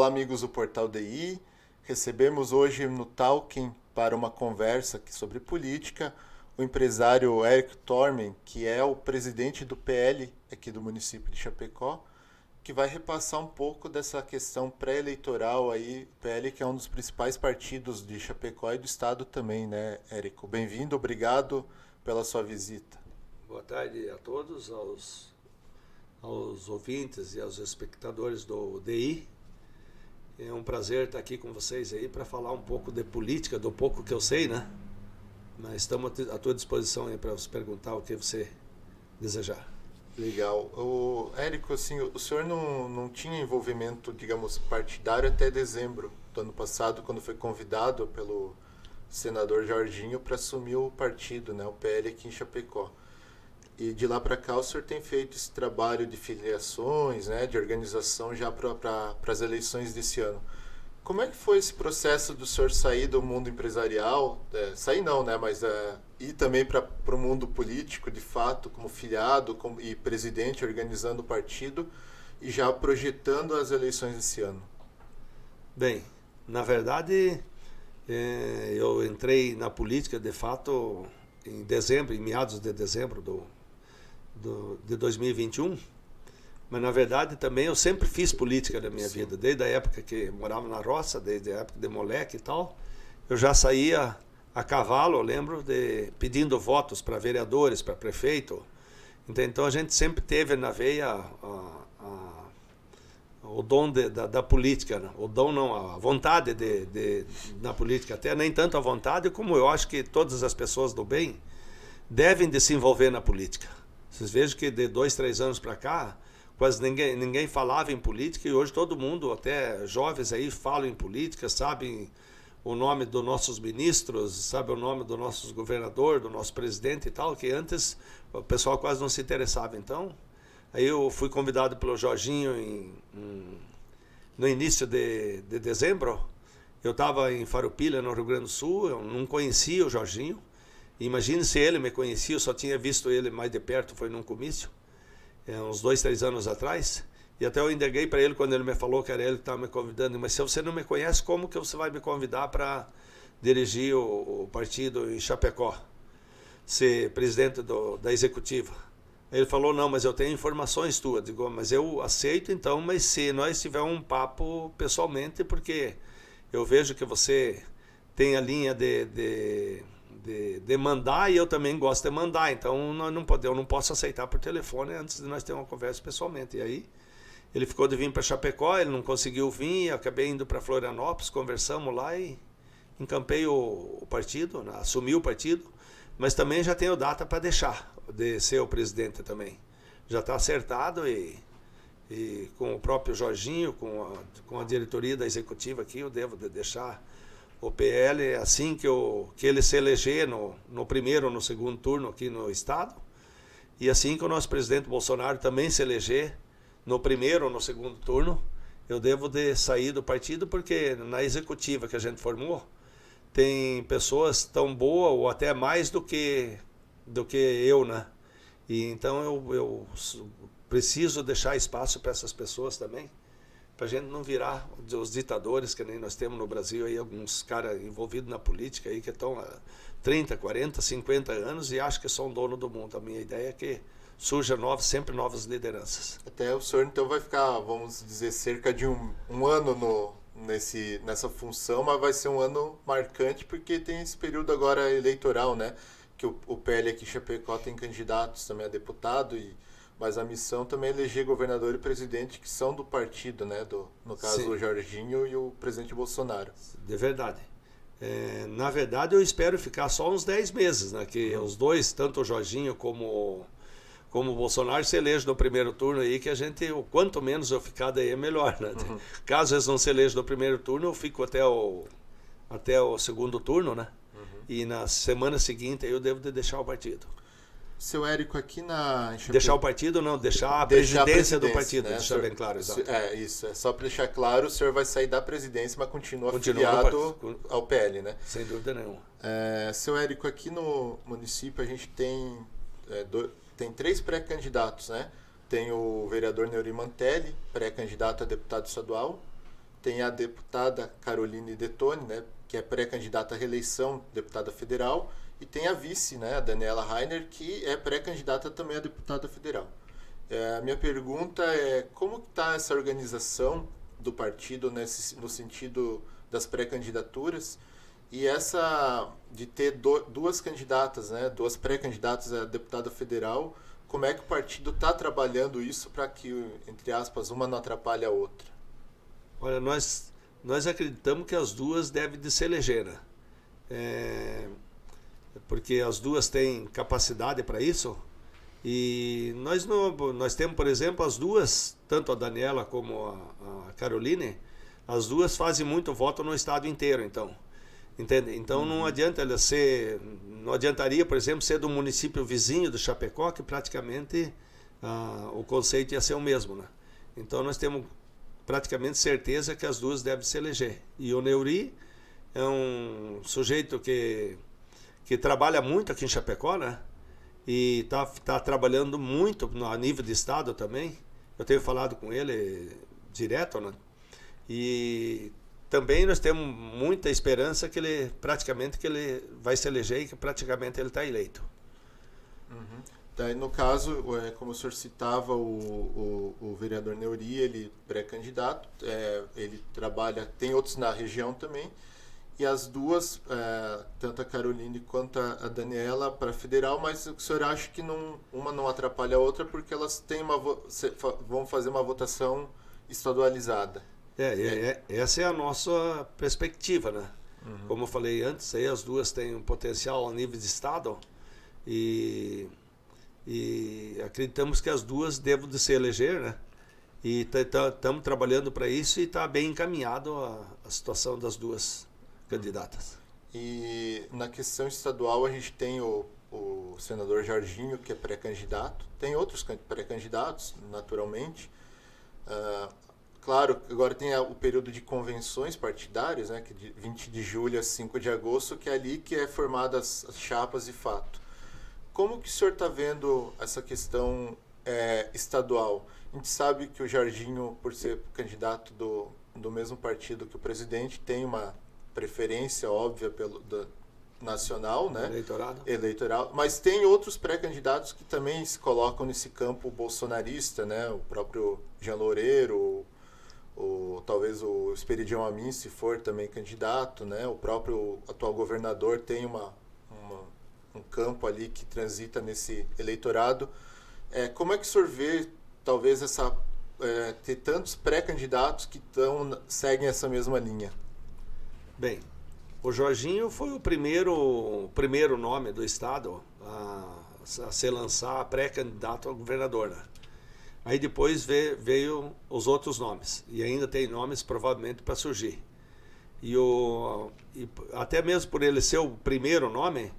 Olá, amigos do Portal DI. Recebemos hoje no Talking para uma conversa aqui sobre política o empresário Érico Thormen, que é o presidente do PL aqui do município de Chapecó, que vai repassar um pouco dessa questão pré-eleitoral aí, PL que é um dos principais partidos de Chapecó e do estado também, né, Érico? Bem-vindo, obrigado pela sua visita. Boa tarde a todos, aos ouvintes e aos espectadores do DI. É um prazer estar aqui com vocês aí para falar um pouco de política, do pouco que eu sei, né? Mas estamos à tua disposição aí para você perguntar o que você desejar. Legal. Érico, assim, o senhor não tinha envolvimento, digamos, partidário até dezembro do ano passado, quando foi convidado pelo senador Jorginho para assumir o partido, né, o PL aqui em Chapecó. E de lá para cá o senhor tem feito esse trabalho de filiações, né, de organização já para as eleições desse ano. Como é que foi esse processo do senhor sair do mundo empresarial, sair não, né, mas ir também para o mundo político, de fato, como filiado e presidente, organizando o partido e já projetando as eleições desse ano? Bem, na verdade, eu entrei na política, de fato, em dezembro, em meados de dezembro de 2021, mas na verdade também eu sempre fiz política na minha vida, desde a época que morava na roça, desde a época de moleque e tal, eu já saía a cavalo, eu lembro, pedindo votos para vereadores, para prefeito. Então a gente sempre teve na veia o dom da política, né? O dom não, a vontade na política, até nem tanto a vontade como eu acho que todas as pessoas do bem devem de se envolver na política. Vocês vejam que de 2, 3 anos para cá, quase ninguém falava em política e hoje todo mundo, até jovens aí, falam em política, sabem o nome dos nossos ministros, sabe o nome do nosso governador, do nosso presidente e tal, que antes o pessoal quase não se interessava. Então, aí eu fui convidado pelo Jorginho no início de dezembro. Eu estava em Farroupilha, no Rio Grande do Sul, eu não conhecia o Jorginho. Imagine se ele me conhecia, eu só tinha visto ele mais de perto, foi num comício, uns 2, 3 anos atrás. E até eu indaguei para ele quando ele me falou que era ele que estava me convidando. Mas se você não me conhece, como que você vai me convidar para dirigir o partido em Chapecó? Ser presidente da executiva? Ele falou, não, mas eu tenho informações tuas. Digo, mas eu aceito então, mas se nós tivermos um papo pessoalmente, porque eu vejo que você tem a linha de mandar e eu também gosto de mandar. Então eu não posso aceitar por telefone antes de nós ter uma conversa pessoalmente. E aí ele ficou de vir para Chapecó, ele não conseguiu vir, acabei indo para Florianópolis, conversamos lá e encampei o partido, assumi o partido, mas também já tenho data para deixar de ser o presidente também. Já está acertado e com o próprio Jorginho, com a diretoria da executiva aqui, eu devo de deixar o PL assim que ele se eleger no primeiro ou no segundo turno aqui no estado, e assim que o nosso presidente Bolsonaro também se eleger no primeiro ou no segundo turno, eu devo de sair do partido, porque na executiva que a gente formou, tem pessoas tão boas ou até mais do que eu, né? E então eu preciso deixar espaço para essas pessoas também, para a gente não virar os ditadores que nem nós temos no Brasil, aí alguns caras envolvidos na política aí que estão há 30, 40, 50 anos e acham que são dono do mundo. A minha ideia é que surja sempre novas lideranças. Até o senhor então vai ficar, vamos dizer, cerca de um ano nessa função, mas vai ser um ano marcante porque tem esse período agora eleitoral, né? Que o PL aqui em Chapecó tem candidatos também a deputado, mas a missão também é eleger governador e presidente que são do partido, né? No caso, sim, o Jorginho e o presidente Bolsonaro. De verdade. Na verdade, eu espero ficar só uns 10 meses, né? Que os dois, tanto o Jorginho como o Bolsonaro, se elege no primeiro turno aí, que o quanto menos eu ficar daí é melhor, né? Uhum. Caso eles não se elejam no primeiro turno, eu fico até o segundo turno, né? Uhum. E na semana seguinte eu devo de deixar o partido. Seu Érico, aqui deixar o partido, não, deixar a presidência do partido, né? Deixar bem claro, exato. Isso, só para deixar claro, o senhor vai sair da presidência, mas continua afiliado ao PL, né? Sem dúvida nenhuma. Seu Érico, aqui no município a gente tem 3 pré-candidatos, né? Tem o vereador Neuri Mantelli, pré-candidato a deputado estadual, tem a deputada Caroline Detoni, né, que é pré-candidata à reeleição, deputada federal, e tem a vice, né, a Daniela Rainer, que é pré-candidata também a deputada federal. A minha pergunta é como está essa organização do partido no sentido das pré-candidaturas e essa de ter duas candidatas, né, duas pré-candidatas a deputada federal, como é que o partido está trabalhando isso para que, entre aspas, uma não atrapalhe a outra? Olha, nós acreditamos que as duas devem de se eleger, né? Porque as duas têm capacidade para isso. E nós temos, por exemplo, as duas, tanto a Daniela como a Caroline, as duas fazem muito voto no estado inteiro, então. Entende? Então não adianta ela ser, não adiantaria, por exemplo, ser do município vizinho do Chapecó, que praticamente o conceito ia ser o mesmo, né? Então nós temos praticamente certeza que as duas devem se eleger. E o Neuri é um sujeito que trabalha muito aqui em Chapecó, né? E tá trabalhando muito a nível de estado também. Eu tenho falado com ele direto, né? E também nós temos muita esperança que ele vai se eleger e que praticamente ele está eleito. Uhum. Daí, no caso, como o senhor citava, o vereador Neuri, ele pré-candidato, ele trabalha, tem outros na região também, e as duas, tanto a Caroline quanto a Daniela, para federal, mas o senhor acha que uma não atrapalha a outra porque elas têm vão fazer uma votação estadualizada? Essa é a nossa perspectiva, né? Uhum. Como eu falei antes, aí as duas têm um potencial a nível de estado e acreditamos que as duas devem de se eleger, né? E estamos trabalhando para isso e está bem encaminhado a situação das duas candidatas. E na questão estadual a gente tem o senador Jorginho, que é pré-candidato, tem outros pré-candidatos, naturalmente. Claro, agora tem o período de convenções partidárias, né, que de 20 de julho a 5 de agosto, que é ali que é formadas as chapas de fato. Como que o senhor está vendo essa questão estadual? A gente sabe que o Jorginho, por ser candidato do mesmo partido que o presidente, tem uma preferência óbvia do nacional, né? Eleitoral. Mas tem outros pré-candidatos que também se colocam nesse campo bolsonarista, né? O próprio Jean Loureiro, talvez o Esperidião Amin, se for também candidato, né? O próprio atual governador tem um campo ali que transita nesse eleitorado. Como é que o senhor vê, talvez, ter tantos pré-candidatos que seguem essa mesma linha? Bem, o Jorginho foi o primeiro nome do estado a se lançar pré-candidato a governador, né? Aí depois veio os outros nomes, e ainda tem nomes provavelmente para surgir. E até mesmo por ele ser o primeiro nome,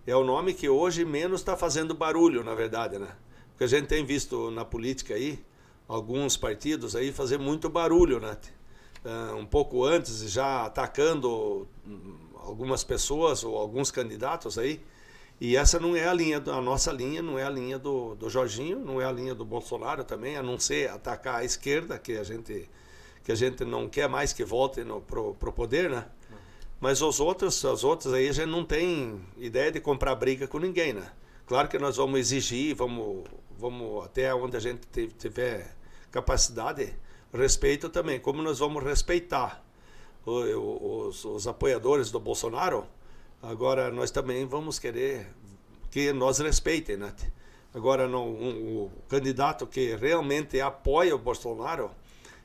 é o nome que hoje menos está fazendo barulho, na verdade, né? Porque a gente tem visto na política aí, alguns partidos aí fazer muito barulho, né? Um pouco antes, já atacando algumas pessoas ou alguns candidatos aí, e essa não é a nossa linha, não é a linha do Jorginho, não é a linha do Bolsonaro também, a não ser atacar a esquerda, que a gente não quer mais que volte pro poder, né? Mas as outras aí a gente não tem ideia de comprar briga com ninguém, né? Claro que nós vamos exigir, vamos até onde a gente tiver capacidade, respeito também, como nós vamos respeitar os apoiadores do Bolsonaro. Agora nós também vamos querer que nos respeitem, né? Agora o candidato que realmente apoia o Bolsonaro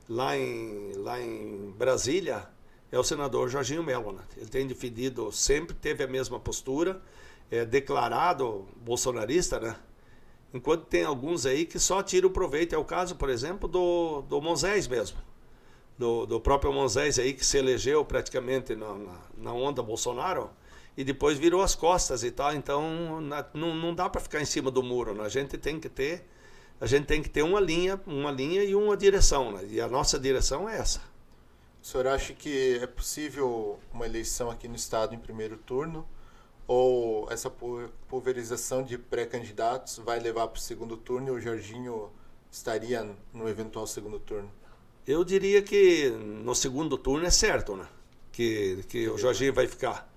lá em Brasília é o senador Jorginho Melo, né? Ele tem defendido, sempre teve a mesma postura, é declarado bolsonarista, né? Enquanto tem alguns aí que só tiram proveito. É o caso, por exemplo, do Moisés mesmo. Do próprio Moisés aí, que se elegeu praticamente na onda Bolsonaro e depois virou as costas e tal. Então não dá para ficar em cima do muro, né? A gente tem que ter uma linha e uma direção, né? E a nossa direção é essa. O senhor acha que é possível uma eleição aqui no estado em primeiro turno? Ou essa pulverização de pré-candidatos vai levar para o segundo turno e o Jorginho estaria no eventual segundo turno? Eu diria que no segundo turno é certo, né? Que o Jorginho vai ficar.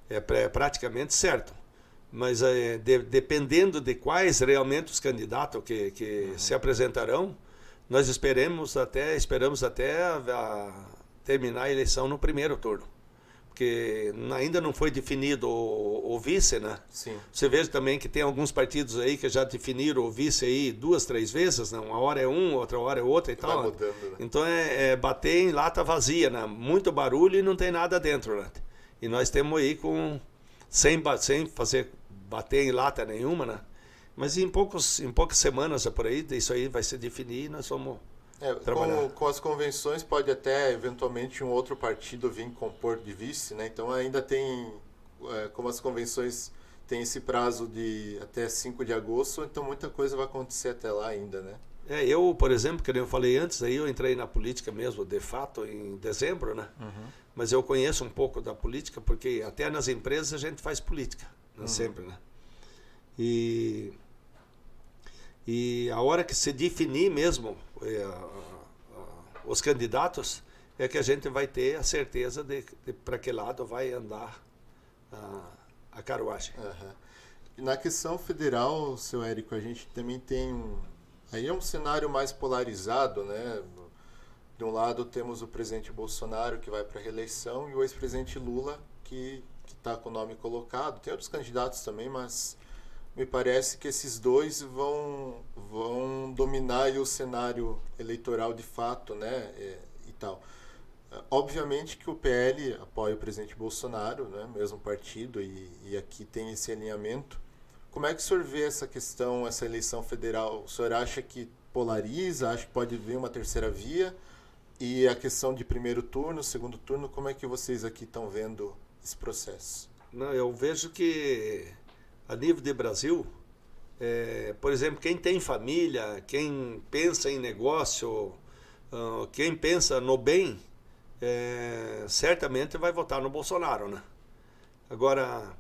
É praticamente certo. Mas dependendo de quais realmente os candidatos que se apresentarão, nós esperamos até terminar a eleição no primeiro turno. Porque ainda não foi definido o vice, né? Sim. Você vê também que tem alguns partidos aí que já definiram o vice aí 2, 3 vezes, né? Uma hora é um, outra hora é outra e tal. Vai mudando, né? Então é bater em lata vazia, né? Muito barulho e não tem nada dentro, né? E nós temos aí sem fazer bater em lata nenhuma, né? Mas em poucas semanas por aí, isso aí vai se definir e nós vamos trabalhar. Com as convenções pode até eventualmente um outro partido vir compor de vice, né? Então ainda tem, como as convenções têm esse prazo de até 5 de agosto, então muita coisa vai acontecer até lá ainda, né? Eu, por exemplo, que eu falei antes, aí eu entrei na política mesmo, de fato, em dezembro, né? Uhum. Mas eu conheço um pouco da política, porque até nas empresas a gente faz política, né? Sempre, né? E a hora que se definir mesmo os candidatos, é que a gente vai ter a certeza de para que lado vai andar a carruagem. Uhum. E na questão federal, seu Érico, a gente também tem aí é um cenário mais polarizado, né? De um lado temos o presidente Bolsonaro, que vai para a reeleição, e o ex-presidente Lula, que está com o nome colocado. Tem outros candidatos também, mas me parece que esses dois vão dominar aí o cenário eleitoral de fato, né? E tal. Obviamente que o PL apoia o presidente Bolsonaro, né? Mesmo partido, e aqui tem esse alinhamento. Como é que o senhor vê essa questão, essa eleição federal? O senhor acha que polariza? Acha que pode vir uma terceira via? E a questão de primeiro turno, segundo turno, como é que vocês aqui estão vendo esse processo? Não, eu vejo que a nível de Brasil, por exemplo, quem tem família, quem pensa em negócio, quem pensa no bem, certamente vai votar no Bolsonaro, né? Agora,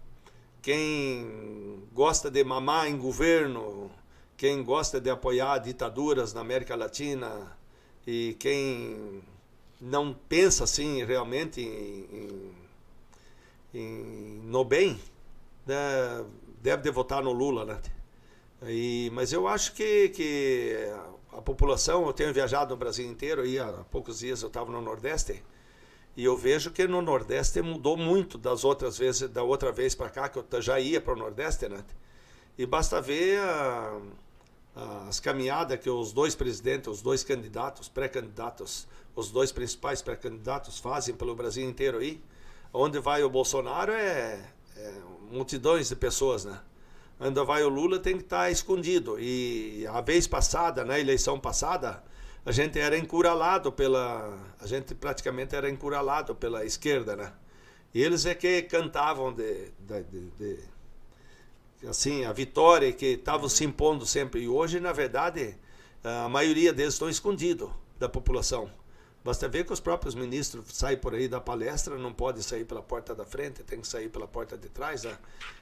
quem gosta de mamar em governo, quem gosta de apoiar ditaduras na América Latina, e quem não pensa assim realmente no bem, né, deve de votar no Lula, né? Mas eu acho que a população, eu tenho viajado no Brasil inteiro, aí há poucos dias eu estava no Nordeste, e eu vejo que no Nordeste mudou muito da outra vez para cá, que eu já ia para o Nordeste, né? E basta ver as caminhadas que os dois presidentes, os dois candidatos, pré-candidatos, os dois principais pré-candidatos fazem pelo Brasil inteiro aí. Onde vai o Bolsonaro multidões de pessoas, né? Onde vai o Lula tem que estar escondido. E a vez passada, na eleição passada, a gente praticamente era encurralado pela esquerda, né? E eles é que cantavam assim, a vitória, que estavam se impondo sempre. E hoje, na verdade, a maioria deles estão escondidos da população. Basta ver que os próprios ministros saem por aí da palestra, não pode sair pela porta da frente, tem que sair pela porta de trás, né?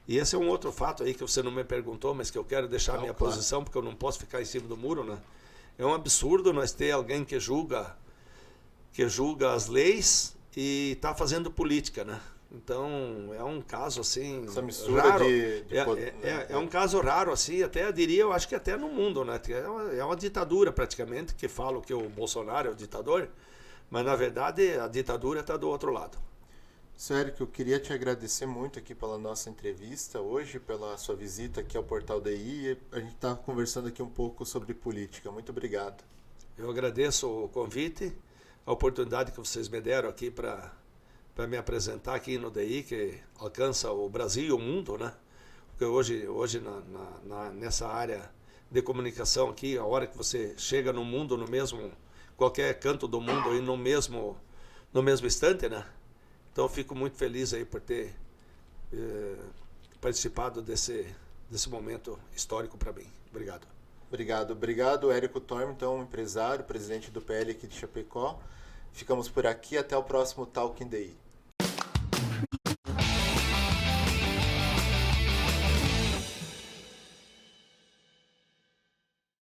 E esse é um outro fato aí que você não me perguntou, mas que eu quero deixar a minha posição, porque eu não posso ficar em cima do muro, né? É um absurdo nós ter alguém que julga as leis e está fazendo política, né? Então, é um caso assim essa mistura raro. É um caso raro, assim, até diria, eu acho que até no mundo, né? É uma ditadura praticamente, que falam que o Bolsonaro é o ditador, mas na verdade a ditadura está do outro lado. Sério, que eu queria te agradecer muito aqui pela nossa entrevista hoje, pela sua visita aqui ao Portal DI. A gente está conversando aqui um pouco sobre política. Muito obrigado. Eu agradeço o convite, a oportunidade que vocês me deram aqui para me apresentar aqui no DI, que alcança o Brasil e o mundo, né? Porque hoje nessa área de comunicação aqui, a hora que você chega no mundo, qualquer canto do mundo, aí no mesmo instante, né? Então eu fico muito feliz aí por ter participado desse momento histórico para mim. Obrigado. Obrigado, Érico Thornton, empresário, presidente do PL aqui de Chapecó. Ficamos por aqui, até o próximo Talk in DI.